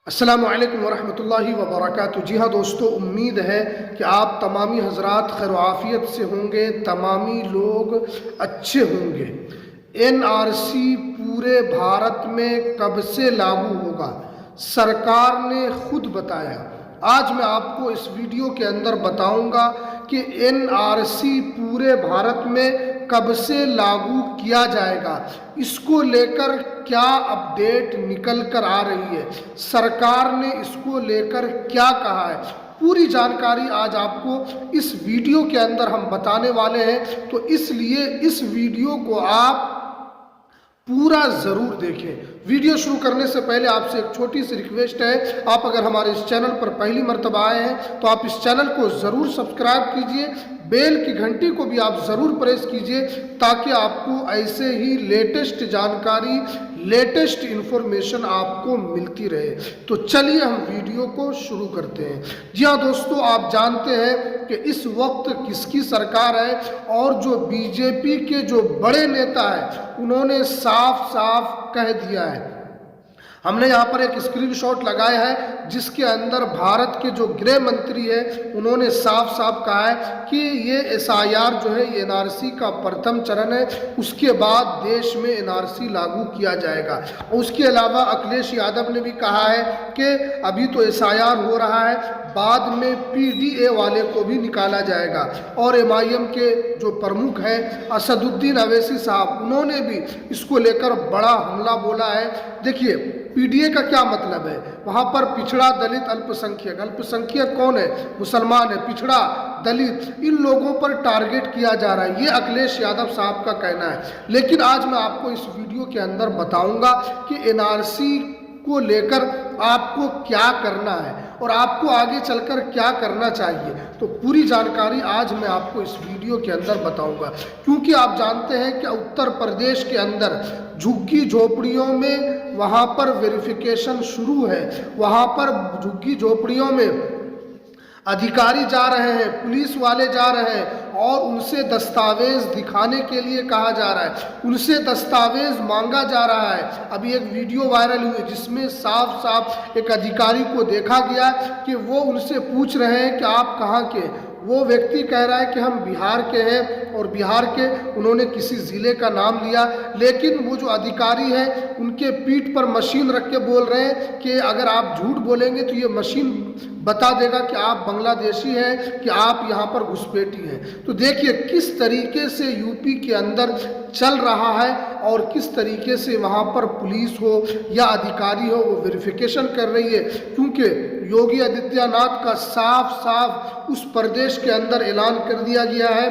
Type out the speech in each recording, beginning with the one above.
अस्सलामु अलैकुम वरहमतुल्लाहि वबरकातुहू। जी हाँ दोस्तों, उम्मीद है कि आप तमामी हजरात खैर आफियत से होंगे, तमामी लोग अच्छे होंगे। एनआरसी पूरे भारत में कब से लागू होगा, सरकार ने खुद बताया। आज मैं आपको इस वीडियो के अंदर बताऊंगा कि एनआरसी पूरे भारत में कब से लागू किया जाएगा, इसको लेकर क्या अपडेट निकल कर आ रही है, सरकार ने इसको लेकर क्या कहा है, पूरी जानकारी आज आपको इस वीडियो के अंदर हम बताने वाले हैं। तो इसलिए इस वीडियो को आप पूरा ज़रूर देखें। वीडियो शुरू करने से पहले आपसे एक छोटी सी रिक्वेस्ट है, आप अगर हमारे इस चैनल पर पहली मर्तबा आए हैं तो आप इस चैनल को ज़रूर सब्सक्राइब कीजिए, बेल की घंटी को भी आप ज़रूर प्रेस कीजिए ताकि आपको ऐसे ही लेटेस्ट जानकारी, लेटेस्ट इन्फॉर्मेशन आपको मिलती रहे। तो चलिए हम वीडियो को शुरू करते हैं। जी हाँ दोस्तों, आप जानते हैं कि इस वक्त किसकी सरकार है और जो बीजेपी के जो बड़े नेता हैं उन्होंने साफ साफ कह दिया है। हमने यहाँ पर एक स्क्रीनशॉट लगाया है जिसके अंदर भारत के जो गृह मंत्री है उन्होंने साफ साफ कहा है कि ये एसआईआर जो है ये एनआरसी का प्रथम चरण है, उसके बाद देश में एनआरसी लागू किया जाएगा। और उसके अलावा अखिलेश यादव ने भी कहा है कि अभी तो एसआईआर हो रहा है, बाद में पीडीए वाले को भी निकाला जाएगा। और एमआईएम के जो प्रमुख हैं असदुद्दीन अवैसी साहब, उन्होंने भी इसको लेकर बड़ा हमला बोला है। देखिए पीडीए का क्या मतलब है, वहाँ पर पिछड़ा, दलित, अल्पसंख्यक। अल्पसंख्यक कौन है? मुसलमान है। पिछड़ा, दलित, इन लोगों पर टारगेट किया जा रहा है, ये अखिलेश यादव साहब का कहना है। लेकिन आज मैं आपको इस वीडियो के अंदर बताऊंगा कि एनआरसी को लेकर आपको क्या करना है और आपको आगे चलकर क्या करना चाहिए। तो पूरी जानकारी आज मैं आपको इस वीडियो के अंदर बताऊंगा, क्योंकि आप जानते हैं कि उत्तर प्रदेश के अंदर झुग्गी झोपड़ियों में वहां पर वेरिफिकेशन शुरू है। वहां पर झुग्गी झोपड़ियों में अधिकारी जा रहे हैं, पुलिस वाले जा रहे हैं और उनसे दस्तावेज दिखाने के लिए कहा जा रहा है, उनसे दस्तावेज मांगा जा रहा है। अभी एक वीडियो वायरल हुई जिसमें साफ साफ एक अधिकारी को देखा गया कि वो उनसे पूछ रहे हैं कि आप कहाँ के। वो व्यक्ति कह रहा है कि हम बिहार के हैं और बिहार के, उन्होंने किसी ज़िले का नाम लिया। लेकिन वो जो अधिकारी है उनके पीठ पर मशीन रख के बोल रहे हैं कि अगर आप झूठ बोलेंगे तो ये मशीन बता देगा कि आप बांग्लादेशी हैं, कि आप यहाँ पर घुसपैठी हैं। तो देखिए किस तरीके से यूपी के अंदर चल रहा है और किस तरीके से वहाँ पर पुलिस हो या अधिकारी हो वो वेरिफिकेशन कर रही है। क्योंकि योगी आदित्यनाथ का साफ साफ उस प्रदेश के अंदर ऐलान कर दिया गया है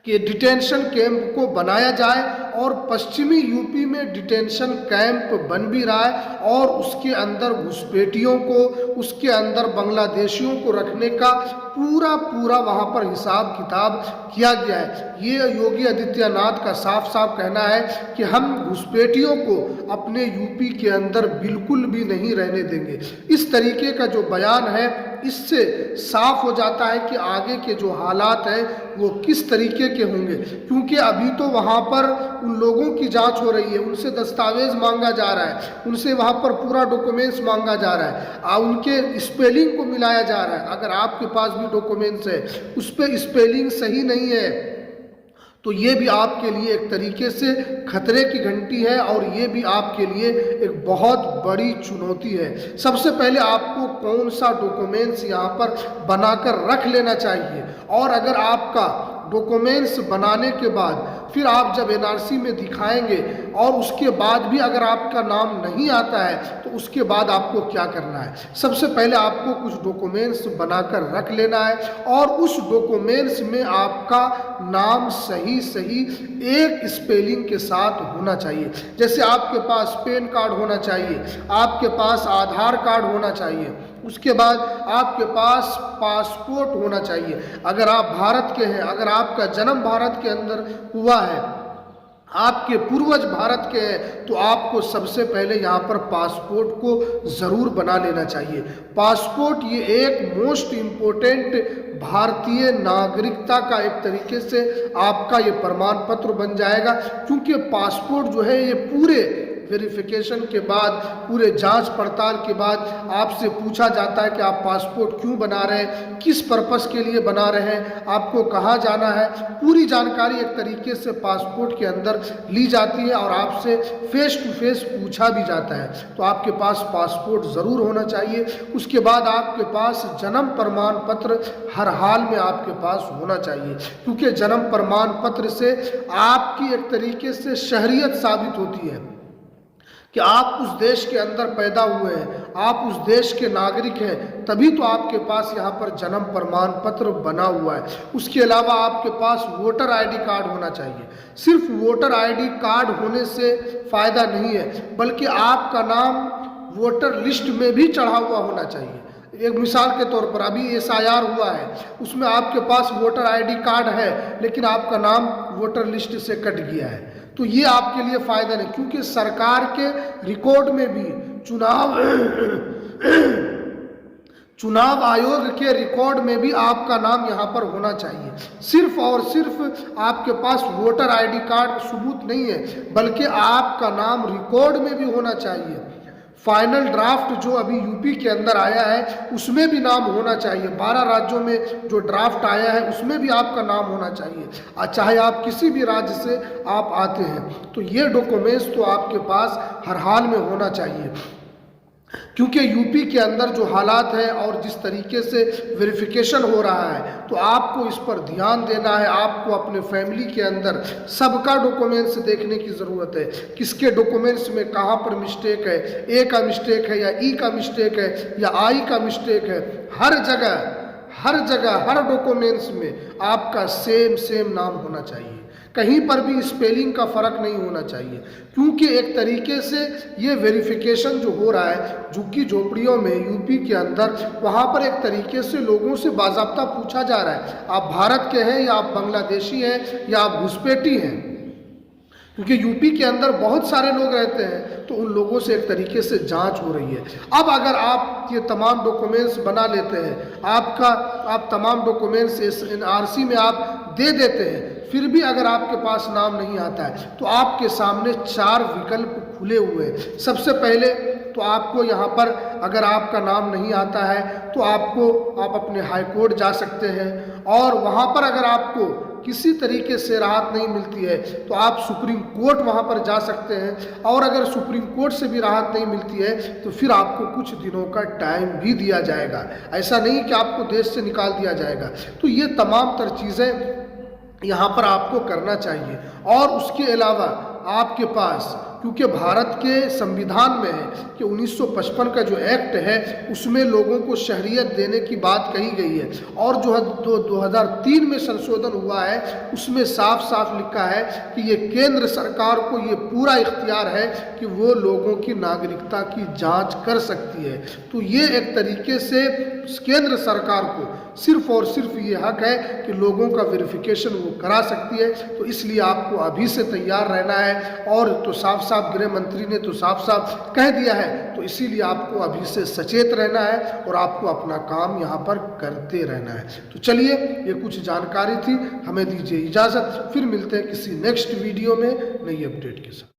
कि डिटेंशन कैंप को बनाया जाए, और पश्चिमी यूपी में डिटेंशन कैंप बन भी रहा है और उसके अंदर घुसपैठियों को, उसके अंदर बांग्लादेशियों को रखने का पूरा वहाँ पर हिसाब किताब किया गया है। ये योगी आदित्यनाथ का साफ साफ कहना है कि हम घुसपैठियों को अपने यूपी के अंदर बिल्कुल भी नहीं रहने देंगे। इस तरीके का जो बयान है इससे साफ हो जाता है कि आगे के जो हालात हैं वो किस तरीके के होंगे। क्योंकि अभी तो वहाँ पर उन लोगों की जांच हो रही है, उनसे दस्तावेज मांगा जा रहा है, उनसे वहाँ पर पूरा डॉक्यूमेंट्स मांगा जा रहा है, उनके स्पेलिंग को मिलाया जा रहा है। अगर आपके पास भी डॉक्यूमेंट्स है उस पर स्पेलिंग सही नहीं है तो ये भी आपके लिए एक तरीके से खतरे की घंटी है और ये भी आपके लिए एक बहुत बड़ी चुनौती है। सबसे पहले आपको कौन सा डॉक्यूमेंट्स यहाँ पर बनाकर रख लेना चाहिए, और अगर आपका डॉक्यूमेंट्स बनाने के बाद फिर आप जब एनआरसी में दिखाएंगे और उसके बाद भी अगर आपका नाम नहीं आता है तो उसके बाद आपको क्या करना है। सबसे पहले आपको कुछ डॉक्यूमेंट्स बनाकर रख लेना है और उस डॉक्यूमेंट्स में आपका नाम सही एक स्पेलिंग के साथ होना चाहिए। जैसे आपके पास पैन कार्ड होना चाहिए, आपके पास आधार कार्ड होना चाहिए, उसके बाद आपके पास पासपोर्ट होना चाहिए। अगर आप भारत के हैं, अगर आपका जन्म भारत के अंदर हुआ है, आपके पूर्वज भारत के हैं, तो आपको सबसे पहले यहाँ पर पासपोर्ट को ज़रूर बना लेना चाहिए। पासपोर्ट ये एक मोस्ट इम्पोर्टेंट भारतीय नागरिकता का एक तरीके से आपका ये प्रमाण पत्र बन जाएगा, क्योंकि पासपोर्ट जो है ये पूरे वेरिफिकेशन के बाद, पूरे जांच पड़ताल के बाद आपसे पूछा जाता है कि आप पासपोर्ट क्यों बना रहे हैं, किस पर्पस के लिए बना रहे हैं, आपको कहाँ जाना है। पूरी जानकारी एक तरीके से पासपोर्ट के अंदर ली जाती है और आपसे फेस टू फेस पूछा भी जाता है। तो आपके पास पासपोर्ट ज़रूर होना चाहिए। उसके बाद आपके पास जन्म प्रमाण पत्र हर हाल में आपके पास होना चाहिए, क्योंकि जन्म प्रमाण पत्र से आपकी एक तरीके से शहरियत साबित होती है कि आप उस देश के अंदर पैदा हुए हैं, आप उस देश के नागरिक हैं, तभी तो आपके पास यहाँ पर जन्म प्रमाण पत्र बना हुआ है। उसके अलावा आपके पास वोटर आईडी कार्ड होना चाहिए। सिर्फ वोटर आईडी कार्ड होने से फ़ायदा नहीं है, बल्कि आपका नाम वोटर लिस्ट में भी चढ़ा हुआ होना चाहिए। एक मिसाल के तौर पर अभी SIR हुआ है, उसमें आपके पास वोटर आईडी कार्ड है लेकिन आपका नाम वोटर लिस्ट से कट गया है, तो ये आपके लिए फ़ायदा नहीं, क्योंकि सरकार के रिकॉर्ड में भी चुनाव आयोग के रिकॉर्ड में भी आपका नाम यहाँ पर होना चाहिए। सिर्फ और सिर्फ आपके पास वोटर आईडी कार्ड सबूत नहीं है, बल्कि आपका नाम रिकॉर्ड में भी होना चाहिए। फाइनल ड्राफ्ट जो अभी यूपी के अंदर आया है उसमें भी नाम होना चाहिए। 12 राज्यों में जो ड्राफ्ट आया है उसमें भी आपका नाम होना चाहिए, चाहे आप किसी भी राज्य से आप आते हैं। तो ये डॉक्यूमेंट्स तो आपके पास हर हाल में होना चाहिए, क्योंकि यूपी के अंदर जो हालात है और जिस तरीके से वेरिफिकेशन हो रहा है, तो आपको इस पर ध्यान देना है। आपको अपने फैमिली के अंदर सबका डॉक्यूमेंट्स देखने की ज़रूरत है, किसके डॉक्यूमेंट्स में कहाँ पर मिस्टेक है, ए का मिस्टेक है या ई का मिस्टेक है या आई का मिस्टेक है। हर जगह हर डॉक्यूमेंट्स में आपका सेम नाम होना चाहिए, कहीं पर भी स्पेलिंग का फ़र्क नहीं होना चाहिए, क्योंकि एक तरीके से ये वेरिफिकेशन जो हो रहा है झुग्गी झोपड़ियों में यूपी के अंदर, वहाँ पर एक तरीके से लोगों से बाज़ाब्ता पूछा जा रहा है आप भारत के हैं या आप बांग्लादेशी हैं या आप घुसपैठी हैं, क्योंकि यूपी के अंदर बहुत सारे लोग रहते हैं, तो उन लोगों से एक तरीके से जांच हो रही है। अब अगर आप ये तमाम डॉक्यूमेंट्स बना लेते हैं, आप तमाम डॉक्यूमेंट्स NRC में आप दे देते हैं, फिर भी अगर आपके पास नाम नहीं आता है, तो आपके सामने 4 विकल्प खुले हुए हैं। सबसे पहले तो आपको यहाँ पर अगर आपका नाम नहीं आता है तो आप अपने हाई कोर्ट जा सकते हैं, और वहाँ पर अगर आपको किसी तरीके से राहत नहीं मिलती है तो आप सुप्रीम कोर्ट वहाँ पर जा सकते हैं, और अगर सुप्रीम कोर्ट से भी राहत नहीं मिलती है तो फिर आपको कुछ दिनों का टाइम भी दिया जाएगा। ऐसा नहीं कि आपको देश से निकाल दिया जाएगा। तो ये तमाम तर चीज़ें यहाँ पर आपको करना चाहिए। और उसके अलावा आपके पास, क्योंकि भारत के संविधान में है कि 1955 का जो एक्ट है उसमें लोगों को शहरियत देने की बात कही गई है, और जो 2003 में संशोधन हुआ है उसमें साफ साफ लिखा है कि ये केंद्र सरकार को ये पूरा इख्तियार है कि वो लोगों की नागरिकता की जांच कर सकती है। तो ये एक तरीके से केंद्र सरकार को सिर्फ और सिर्फ ये हक है कि लोगों का वेरिफिकेशन वो करा सकती है। तो इसलिए आपको अभी से तैयार रहना है, और तो साफ साफ गृह मंत्री ने तो साफ साफ कह दिया है, तो इसीलिए आपको अभी से सचेत रहना है और आपको अपना काम यहाँ पर करते रहना है। तो चलिए, ये कुछ जानकारी थी, हमें दीजिए इजाज़त, फिर मिलते हैं किसी नेक्स्ट वीडियो में नई अपडेट के साथ।